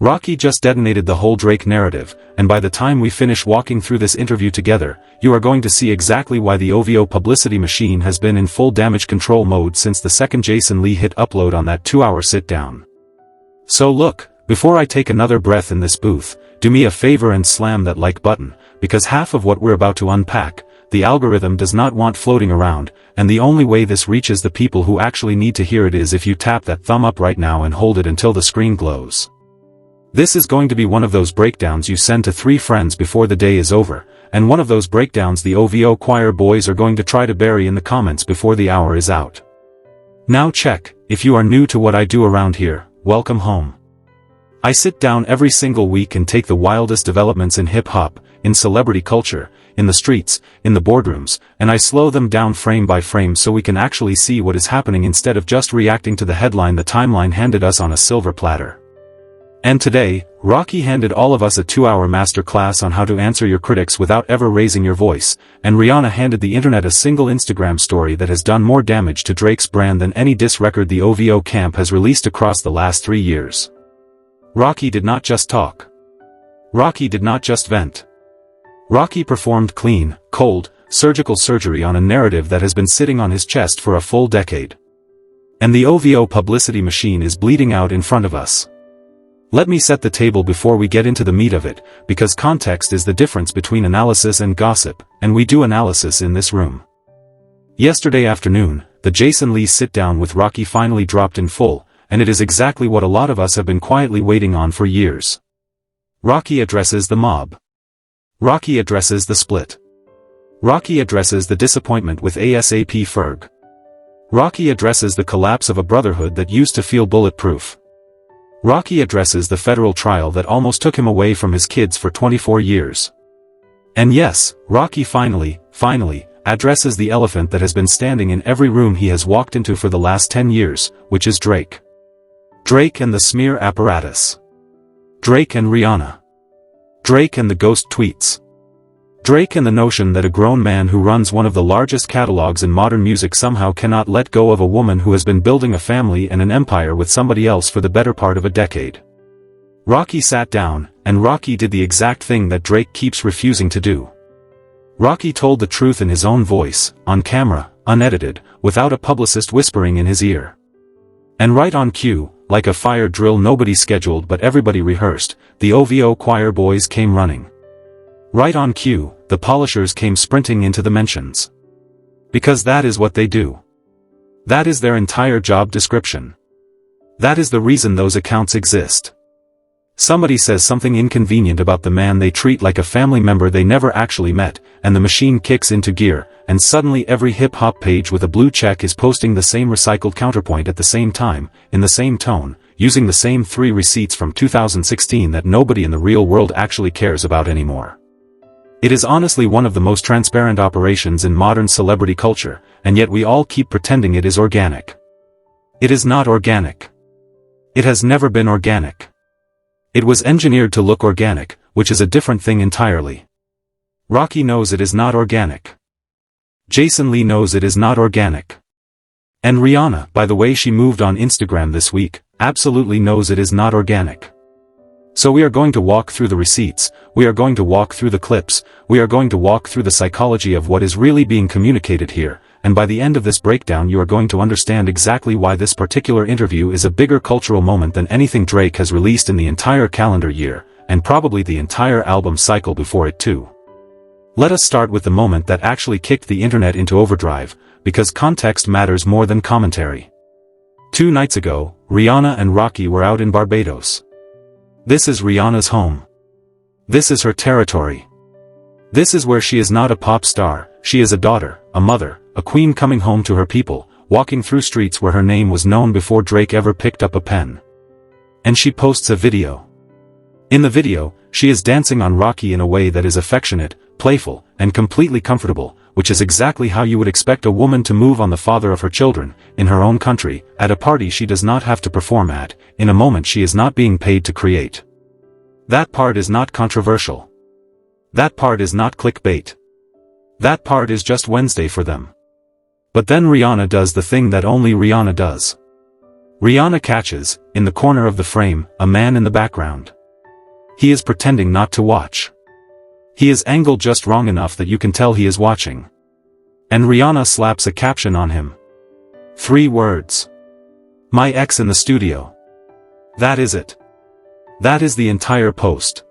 Rocky just detonated the whole Drake narrative, and by the time we finish walking through this interview together, you are going to see exactly why the OVO Publicity Machine has been in full damage control mode since the second Jason Lee hit upload on that 2-hour sit-down. So look, before I take another breath in this booth, do me a favor and slam that like button, because half of what we're about to unpack, the algorithm does not want floating around, and the only way this reaches the people who actually need to hear it is if you tap that thumb up right now and hold it until the screen glows. This is going to be one of those breakdowns you send to 3 friends before the day is over, and one of those breakdowns the OVO choir boys are going to try to bury in the comments before the hour is out. Now check, if you are new to what I do around here, welcome home. I sit down every single week and take the wildest developments in hip-hop, in celebrity culture, in the streets, in the boardrooms, and I slow them down frame by frame so we can actually see what is happening instead of just reacting to the headline the timeline handed us on a silver platter. And today, Rocky handed all of us a 2-hour masterclass on how to answer your critics without ever raising your voice, and Rihanna handed the internet a single Instagram story that has done more damage to Drake's brand than any diss record the OVO camp has released across the last 3 years. Rocky did not just talk. Rocky did not just vent. Rocky performed clean, cold, surgical surgery on a narrative that has been sitting on his chest for a full decade. And the OVO Publicity Machine is bleeding out in front of us. Let me set the table before we get into the meat of it, because context is the difference between analysis and gossip, and we do analysis in this room. Yesterday afternoon, the Jason Lee sit-down with Rocky finally dropped in full, and it is exactly what a lot of us have been quietly waiting on for years. Rocky addresses the mob. Rocky addresses the split. Rocky addresses the disappointment with ASAP Ferg. Rocky addresses the collapse of a brotherhood that used to feel bulletproof. Rocky addresses the federal trial that almost took him away from his kids for 24 years. And yes, Rocky finally, addresses the elephant that has been standing in every room he has walked into for the last 10 years, which is Drake. Drake and the smear apparatus. Drake and Rihanna. Drake and the ghost tweets. Drake and the notion that a grown man who runs one of the largest catalogs in modern music somehow cannot let go of a woman who has been building a family and an empire with somebody else for the better part of a decade. Rocky sat down, and Rocky did the exact thing that Drake keeps refusing to do. Rocky told the truth in his own voice, on camera, unedited, without a publicist whispering in his ear. And right on cue, like a fire drill nobody scheduled but everybody rehearsed, the OVO choir boys came running. Right on cue, the polishers came sprinting into the mentions. Because that is what they do. That is their entire job description. That is the reason those accounts exist. Somebody says something inconvenient about the man they treat like a family member they never actually met, and the machine kicks into gear, and suddenly every hip-hop page with a blue check is posting the same recycled counterpoint at the same time, in the same tone, using the same 3 receipts from 2016 that nobody in the real world actually cares about anymore. It is honestly one of the most transparent operations in modern celebrity culture, and yet we all keep pretending it is organic. It is not organic. It has never been organic. It was engineered to look organic, which is a different thing entirely. Rocky knows it is not organic. Jason Lee knows it is not organic. And Rihanna, by the way she moved on Instagram this week, absolutely knows it is not organic. So we are going to walk through the receipts, we are going to walk through the clips, we are going to walk through the psychology of what is really being communicated here, and by the end of this breakdown you are going to understand exactly why this particular interview is a bigger cultural moment than anything Drake has released in the entire calendar year, and probably the entire album cycle before it too. Let us start with the moment that actually kicked the internet into overdrive, because context matters more than commentary. 2 nights ago, Rihanna and Rocky were out in Barbados. This is Rihanna's home. This is her territory. This is where she is not a pop star, she is a daughter, a mother, a queen coming home to her people, walking through streets where her name was known before Drake ever picked up a pen. And she posts a video. In the video, she is dancing on Rocky in a way that is affectionate, playful, and completely comfortable, which is exactly how you would expect a woman to move on the father of her children, in her own country, at a party she does not have to perform at, in a moment she is not being paid to create. That part is not controversial. That part is not clickbait. That part is just Wednesday for them. But then Rihanna does the thing that only Rihanna does. Rihanna catches, in the corner of the frame, a man in the background. He is pretending not to watch. He is angled just wrong enough that you can tell he is watching. And Rihanna slaps a caption on him. 3 words. My ex in the studio. That is it. That is the entire post.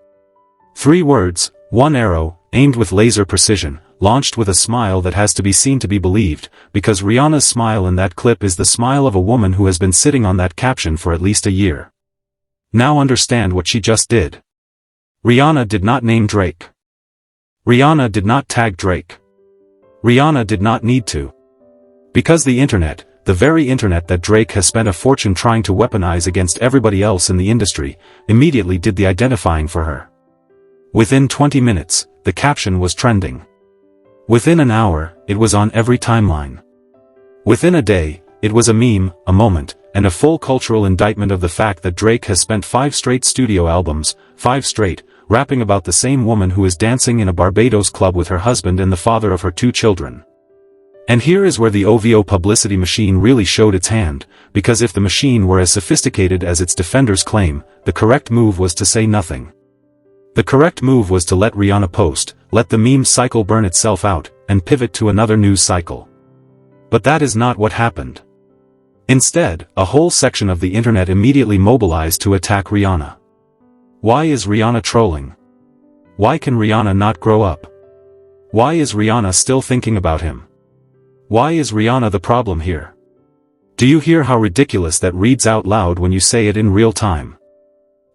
3 words, 1 arrow, aimed with laser precision, launched with a smile that has to be seen to be believed, because Rihanna's smile in that clip is the smile of a woman who has been sitting on that caption for at least a year. Now understand what she just did. Rihanna did not name Drake. Rihanna did not tag Drake. Rihanna did not need to. Because the internet, the very internet that Drake has spent a fortune trying to weaponize against everybody else in the industry, immediately did the identifying for her. Within 20 minutes, the caption was trending. Within an hour, it was on every timeline. Within a day, it was a meme, a moment, and a full cultural indictment of the fact that Drake has spent 5 straight studio albums, 5 straight, rapping about the same woman who is dancing in a Barbados club with her husband and the father of her 2 children. And here is where the OVO Publicity Machine really showed its hand, because if the machine were as sophisticated as its defenders claim, the correct move was to say nothing. The correct move was to let Rihanna post, let the meme cycle burn itself out, and pivot to another news cycle. But that is not what happened. Instead, a whole section of the internet immediately mobilized to attack Rihanna. Why is Rihanna trolling? Why can Rihanna not grow up? Why is Rihanna still thinking about him? Why is Rihanna the problem here? Do you hear how ridiculous that reads out loud when you say it in real time?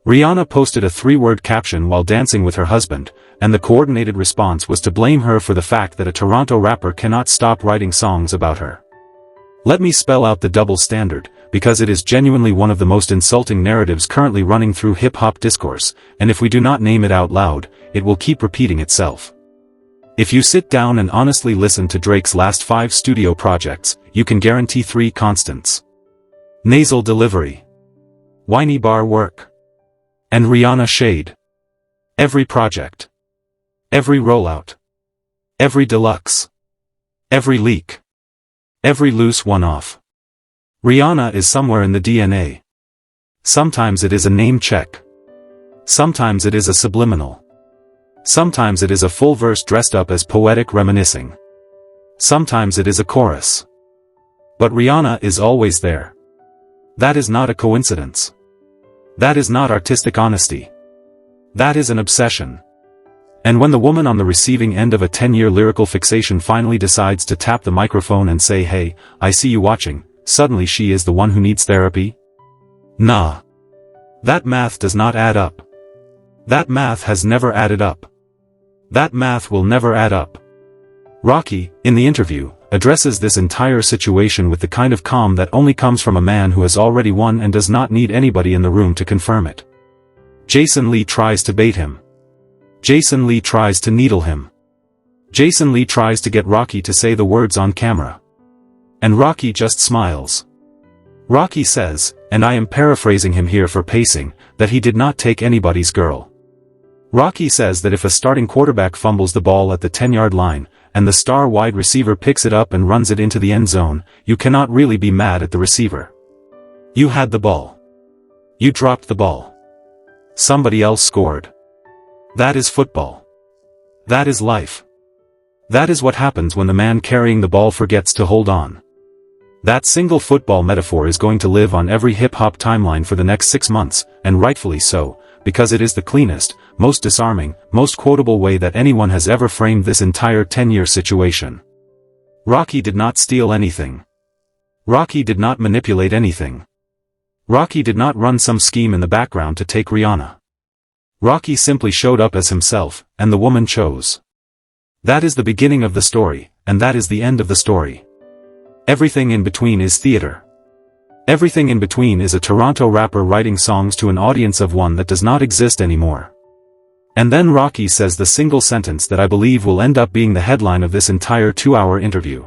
Rihanna posted a 3-word caption while dancing with her husband, and the coordinated response was to blame her for the fact that a Toronto rapper cannot stop writing songs about her. Let me spell out the double standard, because it is genuinely one of the most insulting narratives currently running through hip-hop discourse, and if we do not name it out loud, it will keep repeating itself. If you sit down and honestly listen to Drake's last 5 studio projects, you can guarantee 3 constants. Nasal delivery. Whiny bar work. And Rihanna shade. Every project. Every rollout. Every deluxe. Every leak. Every loose one-off. Rihanna is somewhere in the DNA. Sometimes it is a name check. Sometimes it is a subliminal. Sometimes it is a full verse dressed up as poetic reminiscing. Sometimes it is a chorus. But Rihanna is always there. That is not a coincidence. That is not artistic honesty. That is an obsession. And when the woman on the receiving end of a 10-year lyrical fixation finally decides to tap the microphone and say, "Hey, I see you watching," suddenly she is the one who needs therapy? Nah. That math does not add up. That math has never added up. That math will never add up. Rocky, in the interview, addresses this entire situation with the kind of calm that only comes from a man who has already won and does not need anybody in the room to confirm it. Jason Lee tries to bait him. Jason Lee tries to needle him. Jason Lee tries to get Rocky to say the words on camera. And Rocky just smiles. Rocky says, and I am paraphrasing him here for pacing, that he did not take anybody's girl. Rocky says that if a starting quarterback fumbles the ball at the 10-yard line, and the star wide receiver picks it up and runs it into the end zone, you cannot really be mad at the receiver. You had the ball. You dropped the ball. Somebody else scored. That is football. That is life. That is what happens when the man carrying the ball forgets to hold on. That single football metaphor is going to live on every hip-hop timeline for the next 6 months, and rightfully so, because it is the cleanest, most disarming, most quotable way that anyone has ever framed this entire 10-year situation. Rocky did not steal anything. Rocky did not manipulate anything. Rocky did not run some scheme in the background to take Rihanna. Rocky simply showed up as himself, and the woman chose. That is the beginning of the story, and that is the end of the story. Everything in between is theater. Everything in between is a Toronto rapper writing songs to an audience of one that does not exist anymore. And then Rocky says the single sentence that I believe will end up being the headline of this entire 2-hour interview.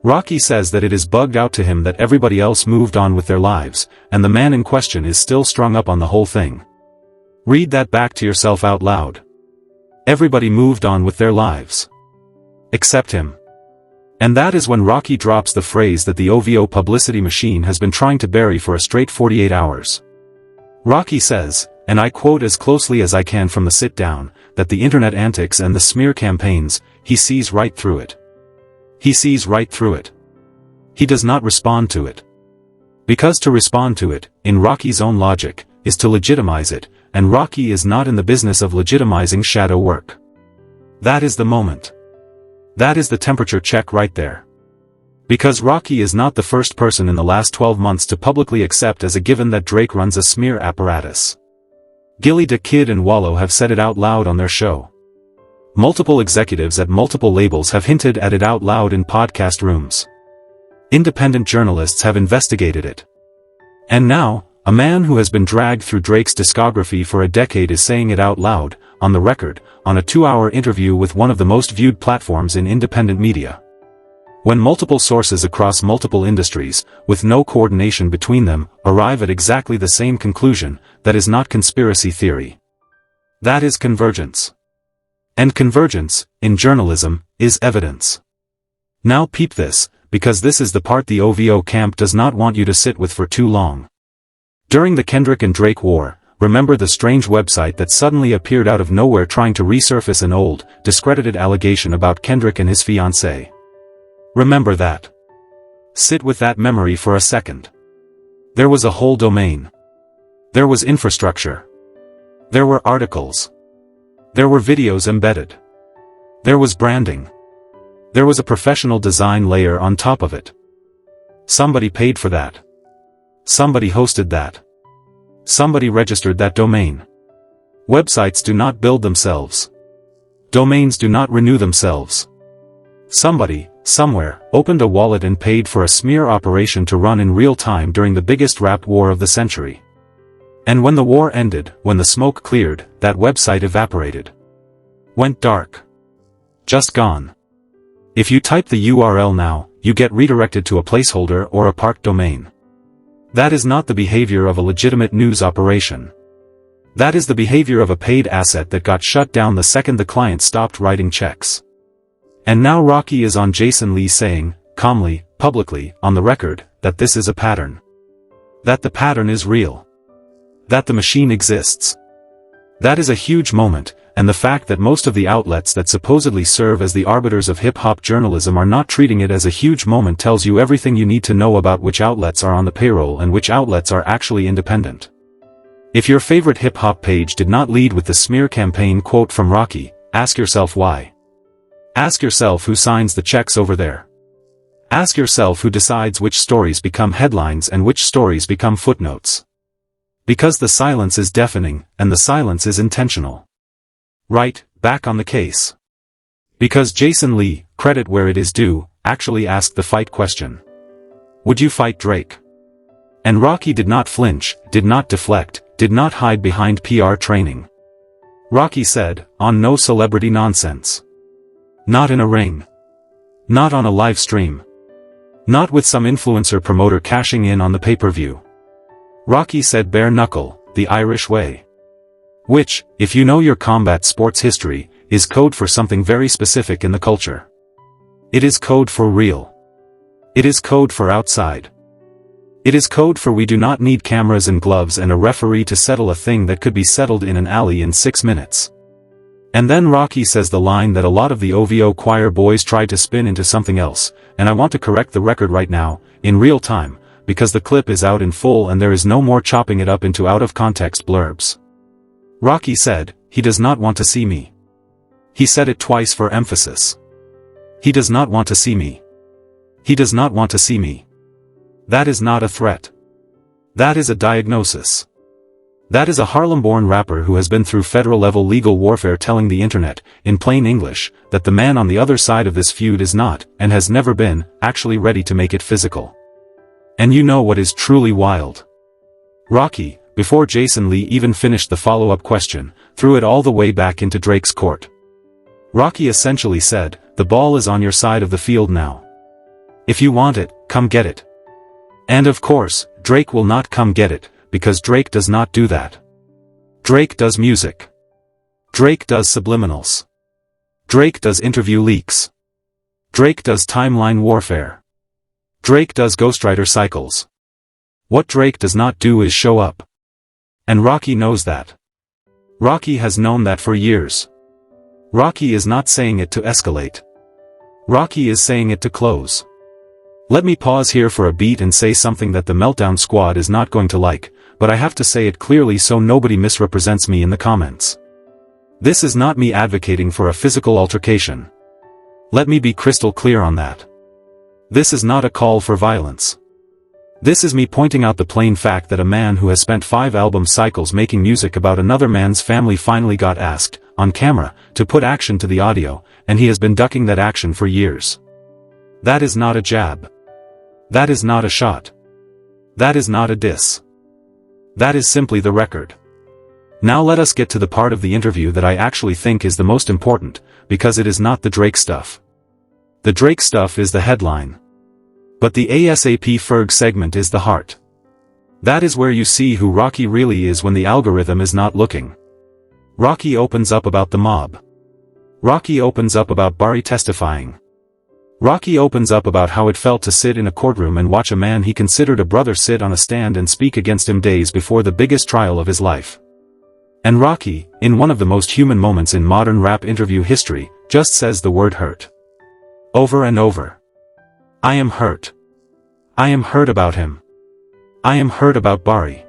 Rocky says that it is bugged out to him that everybody else moved on with their lives, and the man in question is still strung up on the whole thing. Read that back to yourself out loud. Everybody moved on with their lives. Except him. And that is when Rocky drops the phrase that the OVO Publicity Machine has been trying to bury for a straight 48 hours. Rocky says, and I quote as closely as I can from the sit-down, that the internet antics and the smear campaigns, he sees right through it. He sees right through it. He does not respond to it. Because to respond to it, in Rocky's own logic, is to legitimize it, and Rocky is not in the business of legitimizing shadow work. That is the moment. That is the temperature check right there. Because Rocky is not the first person in the last 12 months to publicly accept as a given that Drake runs a smear apparatus. Gilly the Kid and Wallow have said it out loud on their show. Multiple executives at multiple labels have hinted at it out loud in podcast rooms. Independent journalists have investigated it. And now, a man who has been dragged through Drake's discography for a decade is saying it out loud, on the record, on a 2-hour interview with one of the most viewed platforms in independent media. When multiple sources across multiple industries, with no coordination between them, arrive at exactly the same conclusion, that is not conspiracy theory. That is convergence. And convergence, in journalism, is evidence. Now peep this, because this is the part the OVO camp does not want you to sit with for too long. During the Kendrick and Drake war, remember the strange website that suddenly appeared out of nowhere trying to resurface an old, discredited allegation about Kendrick and his fiancée? Remember that. Sit with that memory for a second. There was a whole domain. There was infrastructure. There were articles. There were videos embedded. There was branding. There was a professional design layer on top of it. Somebody paid for that. Somebody hosted that. Somebody registered that domain. Websites do not build themselves. Domains do not renew themselves. Somebody, somewhere, opened a wallet and paid for a smear operation to run in real time during the biggest rap war of the century. And when the war ended, when the smoke cleared, that website evaporated. Went dark. Just gone. If you type the URL now, you get redirected to a placeholder or a parked domain. That is not the behavior of a legitimate news operation. That is the behavior of a paid asset that got shut down the second the client stopped writing checks. And now Rocky is on Jason Lee saying, calmly, publicly, on the record, that this is a pattern. That the pattern is real. That the machine exists. That is a huge moment, and the fact that most of the outlets that supposedly serve as the arbiters of hip-hop journalism are not treating it as a huge moment tells you everything you need to know about which outlets are on the payroll and which outlets are actually independent. If your favorite hip-hop page did not lead with the smear campaign quote from Rocky, ask yourself why. Ask yourself who signs the checks over there. Ask yourself who decides which stories become headlines and which stories become footnotes. Because the silence is deafening, and the silence is intentional. Right, back on the case. Because Jason Lee, credit where it is due, actually asked the fight question. Would you fight Drake? And Rocky did not flinch, did not deflect, did not hide behind PR training. Rocky said, on no celebrity nonsense. Not in a ring. Not on a live stream. Not with some influencer promoter cashing in on the pay-per-view. Rocky said bare-knuckle, the Irish way. Which, if you know your combat sports history, is code for something very specific in the culture. It is code for real. It is code for outside. It is code for we do not need cameras and gloves and a referee to settle a thing that could be settled in an alley in 6 minutes. And then Rocky says the line that a lot of the OVO choir boys tried to spin into something else, and I want to correct the record right now, in real time, because the clip is out in full and there is no more chopping it up into out-of-context blurbs. Rocky said, he does not want to see me. He said it twice for emphasis. He does not want to see me. He does not want to see me. That is not a threat. That is a diagnosis. That is a Harlem-born rapper who has been through federal-level legal warfare telling the internet, in plain English, that the man on the other side of this feud is not, and has never been, actually ready to make it physical. And you know what is truly wild? Rocky, before Jason Lee even finished the follow-up question, threw it all the way back into Drake's court. Rocky essentially said, the ball is on your side of the field now. If you want it, come get it. And of course, Drake will not come get it, because Drake does not do that. Drake does music. Drake does subliminals. Drake does interview leaks. Drake does timeline warfare. Drake does ghostwriter cycles. What Drake does not do is show up. And Rocky knows that. Rocky has known that for years. Rocky is not saying it to escalate. Rocky is saying it to close. Let me pause here for a beat and say something that the Meltdown Squad is not going to like, but I have to say it clearly so nobody misrepresents me in the comments. This is not me advocating for a physical altercation. Let me be crystal clear on that. This is not a call for violence. This is me pointing out the plain fact that a man who has spent 5 album cycles making music about another man's family finally got asked, on camera, to put action to the audio, and he has been ducking that action for years. That is not a jab. That is not a shot. That is not a diss. That is simply the record. Now let us get to the part of the interview that I actually think is the most important, because it is not the Drake stuff. The Drake stuff is the headline. But the ASAP Ferg segment is the heart. That is where you see who Rocky really is when the algorithm is not looking. Rocky opens up about the mob. Rocky opens up about Barry testifying. Rocky opens up about how it felt to sit in a courtroom and watch a man he considered a brother sit on a stand and speak against him days before the biggest trial of his life. And Rocky, in one of the most human moments in modern rap interview history, just says the word hurt. Over and over. I am hurt. I am hurt about him. I am hurt about Barry.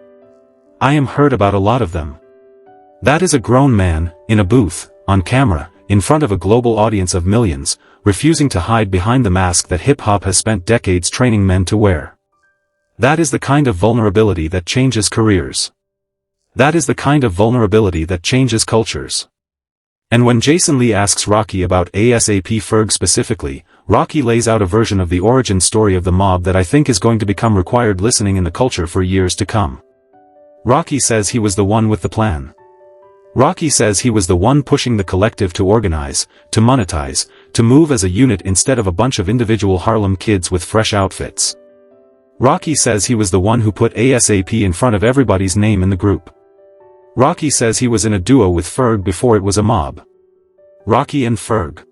I am hurt about a lot of them. That is a grown man, in a booth, on camera, in front of a global audience of millions, refusing to hide behind the mask that hip-hop has spent decades training men to wear. That is the kind of vulnerability that changes careers. That is the kind of vulnerability that changes cultures. And when Jason Lee asks Rocky about ASAP Ferg specifically, Rocky lays out a version of the origin story of the mob that I think is going to become required listening in the culture for years to come. Rocky says he was the one with the plan. Rocky says he was the one pushing the collective to organize, to monetize, to move as a unit instead of a bunch of individual Harlem kids with fresh outfits. Rocky says he was the one who put ASAP in front of everybody's name in the group. Rocky says he was in a duo with Ferg before it was a mob. Rocky and Ferg.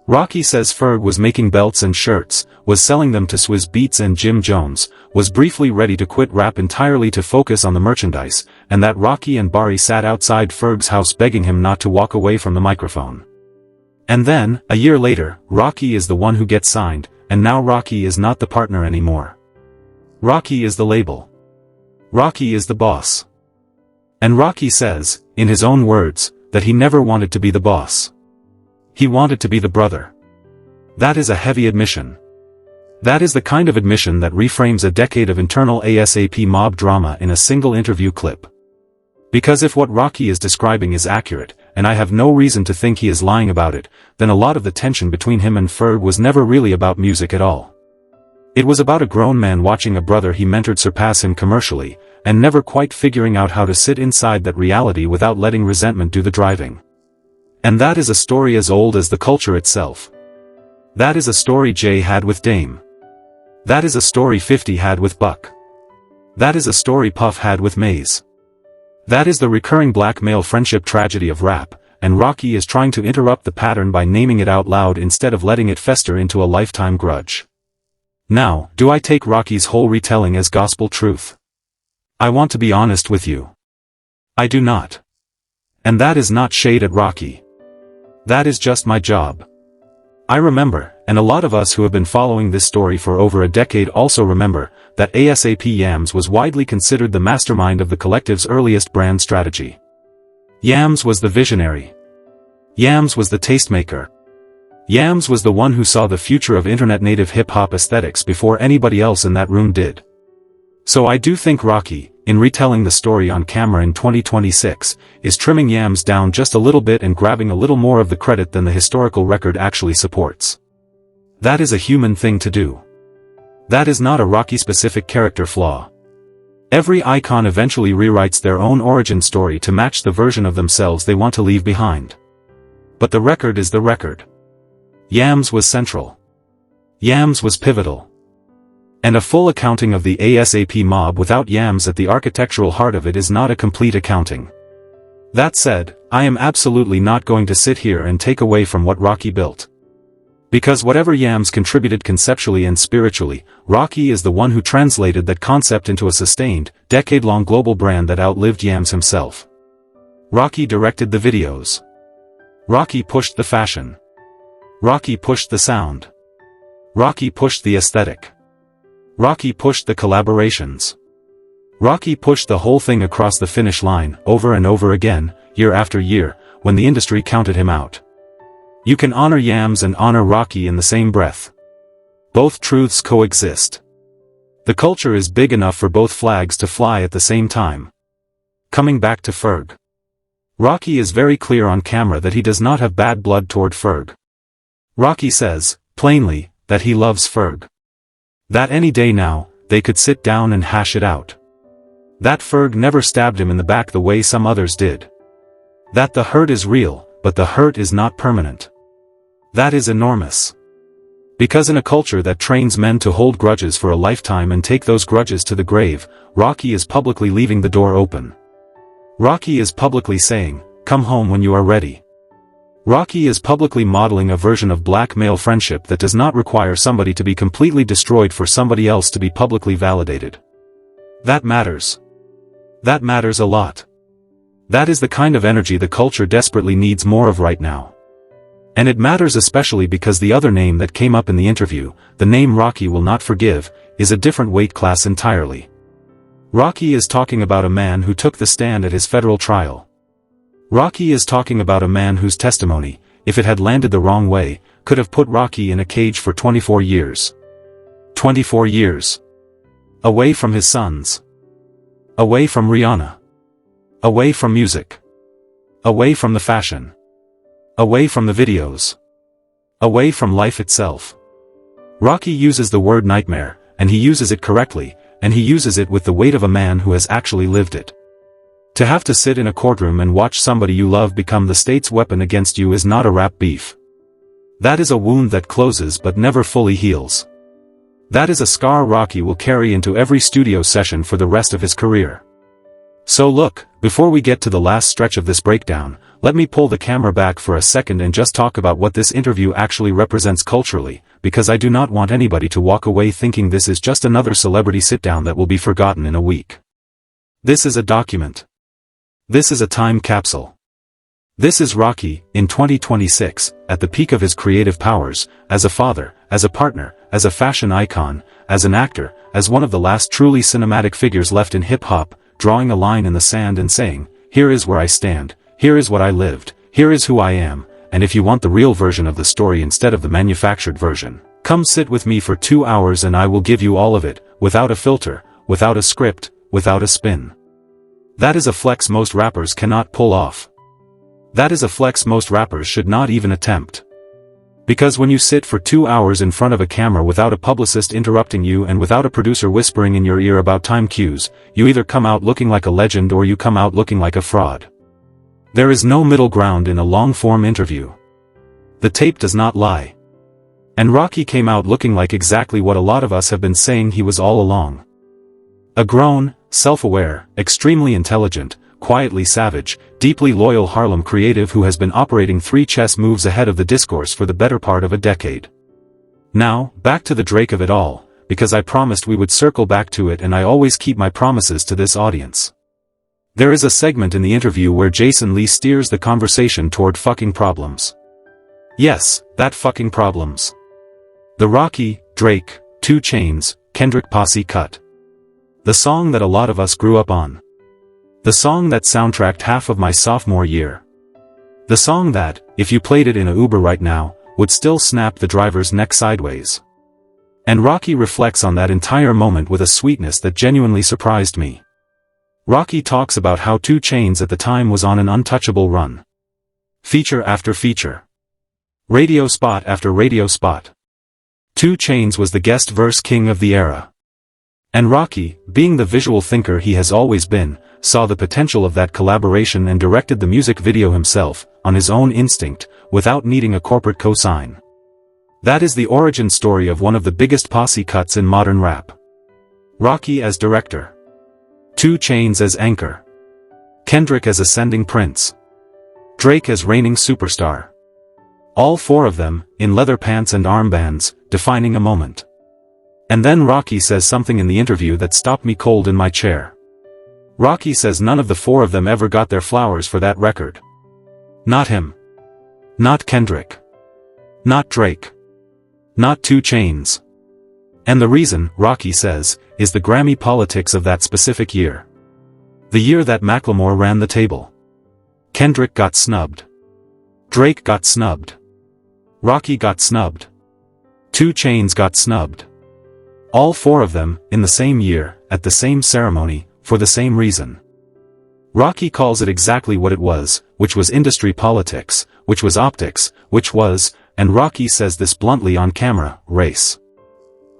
Rocky says Ferg was making belts and shirts, was selling them to Swizz Beatz and Jim Jones, was briefly ready to quit rap entirely to focus on the merchandise, and that Rocky and Barry sat outside Ferg's house begging him not to walk away from the microphone. And then, a year later, Rocky is the one who gets signed, and now Rocky is not the partner anymore. Rocky is the label. Rocky is the boss. And Rocky says, in his own words, that he never wanted to be the boss. He wanted to be the brother. That is a heavy admission. That is the kind of admission that reframes a decade of internal ASAP mob drama in a single interview clip. Because if what Rocky is describing is accurate, and I have no reason to think he is lying about it, then a lot of the tension between him and Ferg was never really about music at all. It was about a grown man watching a brother he mentored surpass him commercially, and never quite figuring out how to sit inside that reality without letting resentment do the driving. And that is a story as old as the culture itself. That is a story Jay had with Dame. That is a story 50 had with Buck. That is a story Puff had with Maze. That is the recurring black male friendship tragedy of rap, and Rocky is trying to interrupt the pattern by naming it out loud instead of letting it fester into a lifetime grudge. Now, do I take Rocky's whole retelling as gospel truth? I want to be honest with you. I do not. And that is not shade at Rocky. That is just my job. I remember, and a lot of us who have been following this story for over a decade also remember, that ASAP Yams was widely considered the mastermind of the collective's earliest brand strategy. Yams was the visionary. Yams was the tastemaker. Yams was the one who saw the future of internet-native hip-hop aesthetics before anybody else in that room did. So I do think Rocky, in retelling the story on camera in 2026, is trimming Yams down just a little bit and grabbing a little more of the credit than the historical record actually supports. That is a human thing to do. That is not a Rocky-specific character flaw. Every icon eventually rewrites their own origin story to match the version of themselves they want to leave behind. But the record is the record. Yams was central. Yams was pivotal. And a full accounting of the ASAP mob without Yams at the architectural heart of it is not a complete accounting. That said, I am absolutely not going to sit here and take away from what Rocky built. Because whatever Yams contributed conceptually and spiritually, Rocky is the one who translated that concept into a sustained, decade-long global brand that outlived Yams himself. Rocky directed the videos. Rocky pushed the fashion. Rocky pushed the sound. Rocky pushed the aesthetic. Rocky pushed the collaborations. Rocky pushed the whole thing across the finish line, over and over again, year after year, when the industry counted him out. You can honor Yams and honor Rocky in the same breath. Both truths coexist. The culture is big enough for both flags to fly at the same time. Coming back to Ferg. Rocky is very clear on camera that he does not have bad blood toward Ferg. Rocky says, plainly, that he loves Ferg. That any day now, they could sit down and hash it out. That Ferg never stabbed him in the back the way some others did. That the hurt is real, but the hurt is not permanent. That is enormous. Because in a culture that trains men to hold grudges for a lifetime and take those grudges to the grave, Rocky is publicly leaving the door open. Rocky is publicly saying, come home when you are ready. Rocky is publicly modeling a version of black male friendship that does not require somebody to be completely destroyed for somebody else to be publicly validated. That matters. That matters a lot. That is the kind of energy the culture desperately needs more of right now. And it matters especially because the other name that came up in the interview, the name Rocky will not forgive, is a different weight class entirely. Rocky is talking about a man who took the stand at his federal trial. Rocky is talking about a man whose testimony, if it had landed the wrong way, could have put Rocky in a cage for 24 years. 24 years. Away from his sons. Away from Rihanna. Away from music. Away from the fashion. Away from the videos. Away from life itself. Rocky uses the word nightmare, and he uses it correctly, and he uses it with the weight of a man who has actually lived it. To have to sit in a courtroom and watch somebody you love become the state's weapon against you is not a rap beef. That is a wound that closes but never fully heals. That is a scar Rocky will carry into every studio session for the rest of his career. So look, before we get to the last stretch of this breakdown, let me pull the camera back for a second and just talk about what this interview actually represents culturally, because I do not want anybody to walk away thinking this is just another celebrity sit-down that will be forgotten in a week. This is a document. This is a time capsule. This is Rocky, in 2026, at the peak of his creative powers, as a father, as a partner, as a fashion icon, as an actor, as one of the last truly cinematic figures left in hip-hop, drawing a line in the sand and saying, here is where I stand, here is what I lived, here is who I am, and if you want the real version of the story instead of the manufactured version, come sit with me for 2 hours and I will give you all of it, without a filter, without a script, without a spin. That is a flex most rappers cannot pull off. That is a flex most rappers should not even attempt. Because when you sit for 2 hours in front of a camera without a publicist interrupting you and without a producer whispering in your ear about time cues, you either come out looking like a legend or you come out looking like a fraud. There is no middle ground in a long-form interview. The tape does not lie. And Rocky came out looking like exactly what a lot of us have been saying he was all along. A grown, self-aware, extremely intelligent, quietly savage, deeply loyal Harlem creative who has been operating 3 chess moves ahead of the discourse for the better part of a decade. Now, back to the Drake of it all, because I promised we would circle back to it and I always keep my promises to this audience. There is a segment in the interview where Jason Lee steers the conversation toward fucking problems. Yes, that fucking problems. The Rocky, Drake, 2 Chainz, Kendrick posse cut. The song that a lot of us grew up on. The song that soundtracked half of my sophomore year. The song that, if you played it in a Uber right now, would still snap the driver's neck sideways. And Rocky reflects on that entire moment with a sweetness that genuinely surprised me. Rocky talks about how 2 Chainz at the time was on an untouchable run. Feature after feature. Radio spot after radio spot. 2 Chainz was the guest verse king of the era. And Rocky, being the visual thinker he has always been, saw the potential of that collaboration and directed the music video himself, on his own instinct, without needing a corporate cosign. That is the origin story of one of the biggest posse cuts in modern rap. Rocky as director. 2 Chainz as anchor. Kendrick as ascending prince. Drake as reigning superstar. All four of them, in leather pants and armbands, defining a moment. And then Rocky says something in the interview that stopped me cold in my chair. Rocky says none of the four of them ever got their flowers for that record. Not him. Not Kendrick. Not Drake. Not 2 Chainz. And the reason, Rocky says, is the Grammy politics of that specific year. The year that Macklemore ran the table. Kendrick got snubbed. Drake got snubbed. Rocky got snubbed. 2 Chainz got snubbed. All four of them, in the same year, at the same ceremony, for the same reason. Rocky calls it exactly what it was, which was industry politics, which was optics, which was, and Rocky says this bluntly on camera, race.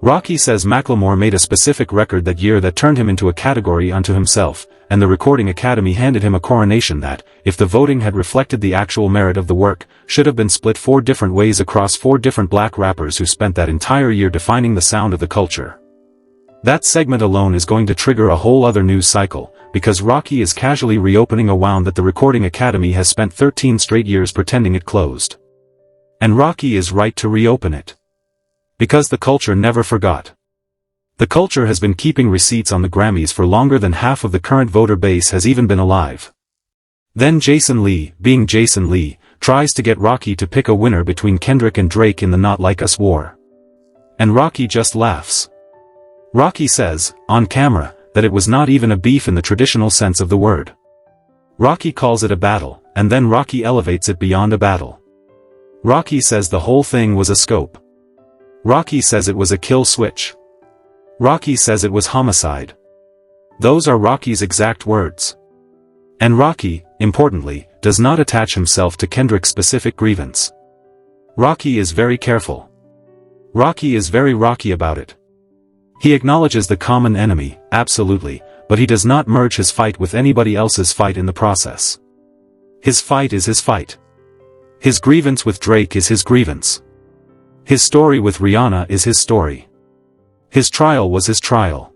Rocky says Macklemore made a specific record that year that turned him into a category unto himself, and the Recording Academy handed him a coronation that, if the voting had reflected the actual merit of the work, should have been split 4 different ways across 4 different black rappers who spent that entire year defining the sound of the culture. That segment alone is going to trigger a whole other news cycle, because Rocky is casually reopening a wound that the Recording Academy has spent 13 straight years pretending it closed. And Rocky is right to reopen it. Because the culture never forgot. The culture has been keeping receipts on the Grammys for longer than half of the current voter base has even been alive. Then Jason Lee, being Jason Lee, tries to get Rocky to pick a winner between Kendrick and Drake in the Not Like Us war. And Rocky just laughs. Rocky says, on camera, that it was not even a beef in the traditional sense of the word. Rocky calls it a battle, and then Rocky elevates it beyond a battle. Rocky says the whole thing was a scope. Rocky says it was a kill switch. Rocky says it was homicide. Those are Rocky's exact words. And Rocky, importantly, does not attach himself to Kendrick's specific grievance. Rocky is very careful. Rocky is very Rocky about it. He acknowledges the common enemy, absolutely, but he does not merge his fight with anybody else's fight in the process. His fight is his fight. His grievance with Drake is his grievance. His story with Rihanna is his story. His trial was his trial.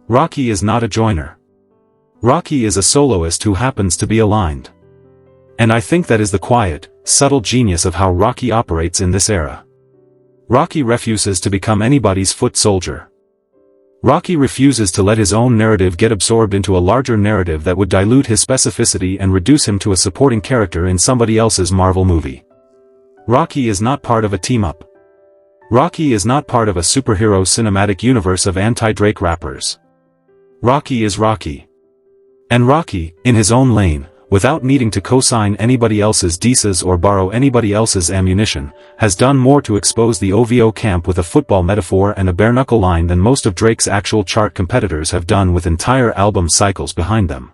Rocky is not a joiner. Rocky is a soloist who happens to be aligned. And I think that is the quiet, subtle genius of how Rocky operates in this era. Rocky refuses to become anybody's foot soldier. Rocky refuses to let his own narrative get absorbed into a larger narrative that would dilute his specificity and reduce him to a supporting character in somebody else's Marvel movie. Rocky is not part of a team-up. Rocky is not part of a superhero cinematic universe of anti-Drake rappers. Rocky is Rocky. And Rocky, in his own lane, without needing to co-sign anybody else's dices or borrow anybody else's ammunition, has done more to expose the OVO camp with a football metaphor and a bare-knuckle line than most of Drake's actual chart competitors have done with entire album cycles behind them.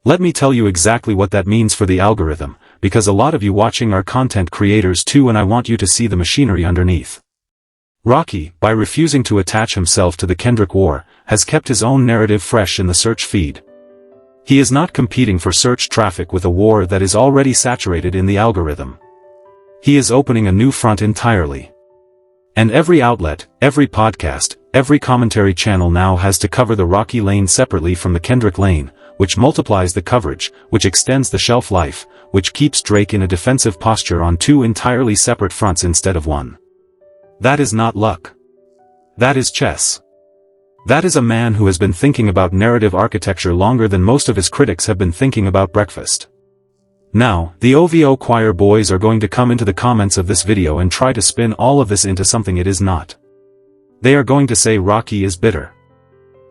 Let me tell you exactly what that means for the algorithm, because a lot of you watching are content creators too, and I want you to see the machinery underneath. Rocky, by refusing to attach himself to the Kendrick war, has kept his own narrative fresh in the search feed. He is not competing for search traffic with a war that is already saturated in the algorithm. He is opening a new front entirely. And every outlet, every podcast, every commentary channel now has to cover the Rocky lane separately from the Kendrick lane, which multiplies the coverage, which extends the shelf life, which keeps Drake in a defensive posture on 2 entirely separate fronts instead of 1. That is not luck. That is chess. That is a man who has been thinking about narrative architecture longer than most of his critics have been thinking about breakfast. Now, the OVO choir boys are going to come into the comments of this video and try to spin all of this into something it is not. They are going to say Rocky is bitter.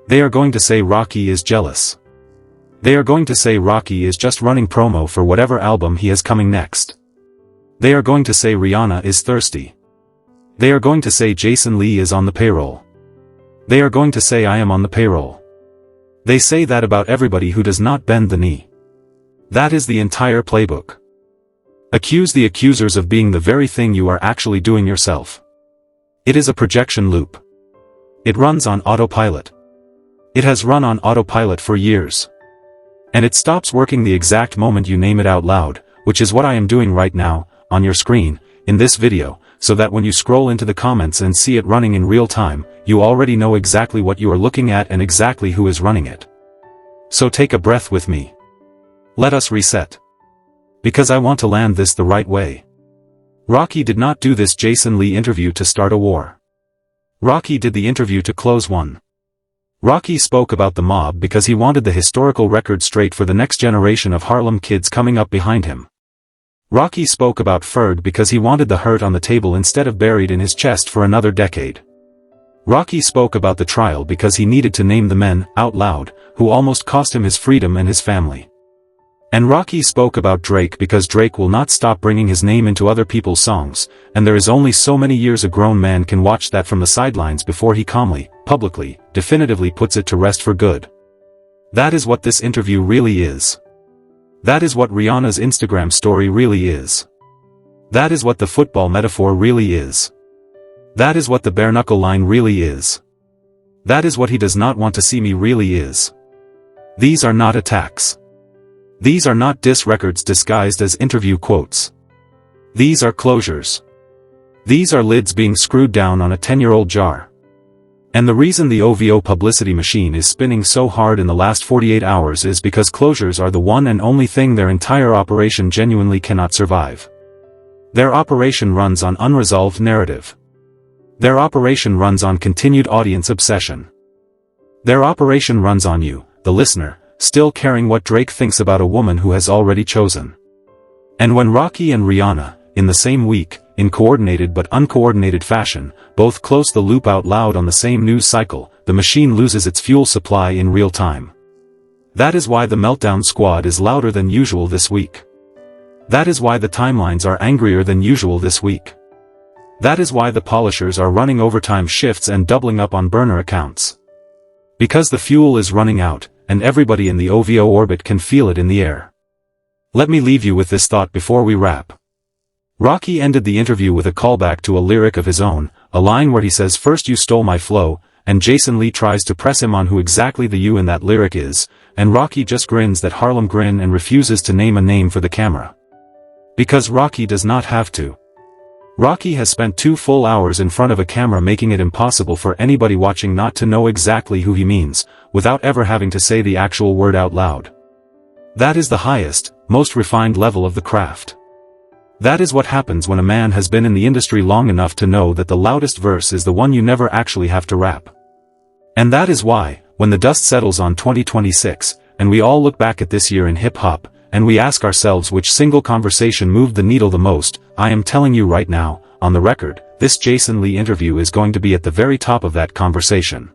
They are going to say Rocky is jealous. They are going to say Rocky is just running promo for whatever album he has coming next. They are going to say Rihanna is thirsty. They are going to say Jason Lee is on the payroll. They are going to say I am on the payroll. They say that about everybody who does not bend the knee. That is the entire playbook. Accuse the accusers of being the very thing you are actually doing yourself. It is a projection loop. It runs on autopilot. It has run on autopilot for years. And it stops working the exact moment you name it out loud, which is what I am doing right now, on your screen, in this video, so that when you scroll into the comments and see it running in real time, you already know exactly what you are looking at and exactly who is running it. So take a breath with me. Let us reset. Because I want to land this the right way. Rocky did not do this Jason Lee interview to start a war. Rocky did the interview to close one. Rocky spoke about the mob because he wanted the historical record straight for the next generation of Harlem kids coming up behind him. Rocky spoke about Ferg because he wanted the hurt on the table instead of buried in his chest for another decade. Rocky spoke about the trial because he needed to name the men, out loud, who almost cost him his freedom and his family. And Rocky spoke about Drake because Drake will not stop bringing his name into other people's songs, and there is only so many years a grown man can watch that from the sidelines before he calmly, publicly, definitively puts it to rest for good. That is what this interview really is. That is what Rihanna's Instagram story really is. That is what the football metaphor really is. That is what the bare-knuckle line really is. That is what he does not want to see me really is. These are not attacks. These are not diss records disguised as interview quotes. These are closures. These are lids being screwed down on a 10-year-old jar. And the reason the OVO Publicity Machine is spinning so hard in the last 48 hours is because closures are the one and only thing their entire operation genuinely cannot survive. Their operation runs on unresolved narrative. Their operation runs on continued audience obsession. Their operation runs on you, the listener, still caring what Drake thinks about a woman who has already chosen. And when Rocky and Rihanna, in the same week, in coordinated but uncoordinated fashion, both close the loop out loud on the same news cycle, the machine loses its fuel supply in real time. That is why the Meltdown Squad is louder than usual this week. That is why the timelines are angrier than usual this week. That is why the polishers are running overtime shifts and doubling up on burner accounts. Because the fuel is running out, and everybody in the OVO orbit can feel it in the air. Let me leave you with this thought before we wrap. Rocky ended the interview with a callback to a lyric of his own, a line where he says first you stole my flow, and Jason Lee tries to press him on who exactly the you in that lyric is, and Rocky just grins that Harlem grin and refuses to name a name for the camera. Because Rocky does not have to. Rocky has spent 2 full hours in front of a camera making it impossible for anybody watching not to know exactly who he means, without ever having to say the actual word out loud. That is the highest, most refined level of the craft. That is what happens when a man has been in the industry long enough to know that the loudest verse is the one you never actually have to rap. And that is why, when the dust settles on 2026, and we all look back at this year in hip-hop, and we ask ourselves which single conversation moved the needle the most, I am telling you right now, on the record, this Jason Lee interview is going to be at the very top of that conversation.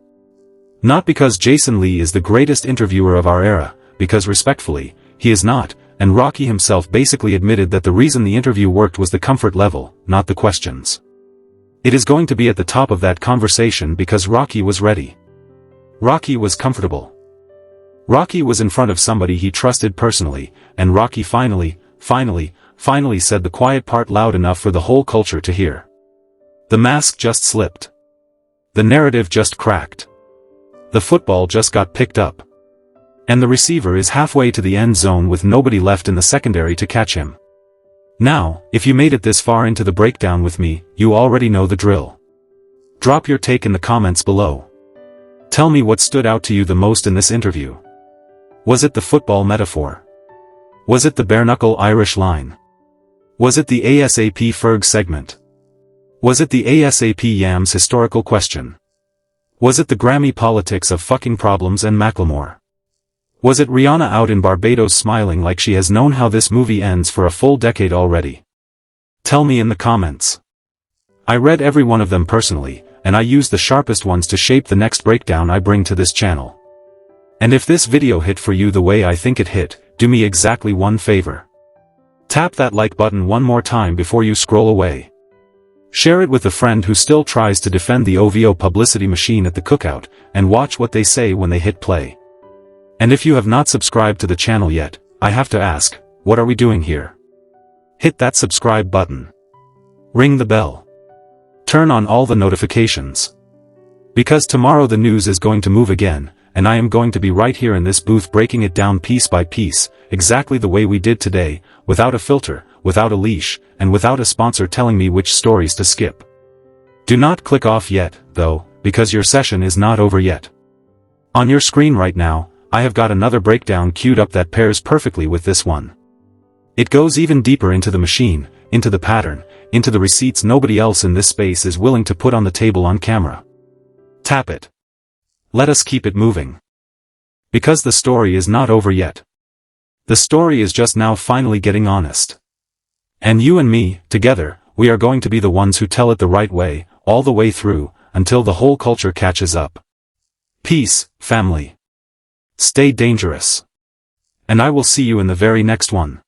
Not because Jason Lee is the greatest interviewer of our era, because respectfully, he is not, and Rocky himself basically admitted that the reason the interview worked was the comfort level, not the questions. It is going to be at the top of that conversation because Rocky was ready. Rocky was comfortable. Rocky was in front of somebody he trusted personally, and Rocky finally said the quiet part loud enough for the whole culture to hear. The mask just slipped. The narrative just cracked. The football just got picked up. And the receiver is halfway to the end zone with nobody left in the secondary to catch him. Now, if you made it this far into the breakdown with me, you already know the drill. Drop your take in the comments below. Tell me what stood out to you the most in this interview. Was it the football metaphor? Was it the bare-knuckle Irish line? Was it the ASAP Ferg segment? Was it the ASAP Yams historical question? Was it the Grammy politics of fucking problems and Macklemore? Was it Rihanna out in Barbados smiling like she has known how this movie ends for a full decade already? Tell me in the comments. I read every one of them personally, and I use the sharpest ones to shape the next breakdown I bring to this channel. And if this video hit for you the way I think it hit, do me exactly one favor. Tap that like button one more time before you scroll away. Share it with a friend who still tries to defend the OVO Publicity Machine at the cookout, and watch what they say when they hit play. And if you have not subscribed to the channel yet, I have to ask, what are we doing here? Hit that subscribe button. Ring the bell. Turn on all the notifications. Because tomorrow the news is going to move again, and I am going to be right here in this booth breaking it down piece by piece, exactly the way we did today, without a filter, without a leash, and without a sponsor telling me which stories to skip. Do not click off yet, though, because your session is not over yet. On your screen right now, I have got another breakdown queued up that pairs perfectly with this one. It goes even deeper into the machine, into the pattern, into the receipts nobody else in this space is willing to put on the table on camera. Tap it. Let us keep it moving. Because the story is not over yet. The story is just now finally getting honest. And you and me, together, we are going to be the ones who tell it the right way, all the way through, until the whole culture catches up. Peace, family. Stay dangerous. And I will see you in the very next one.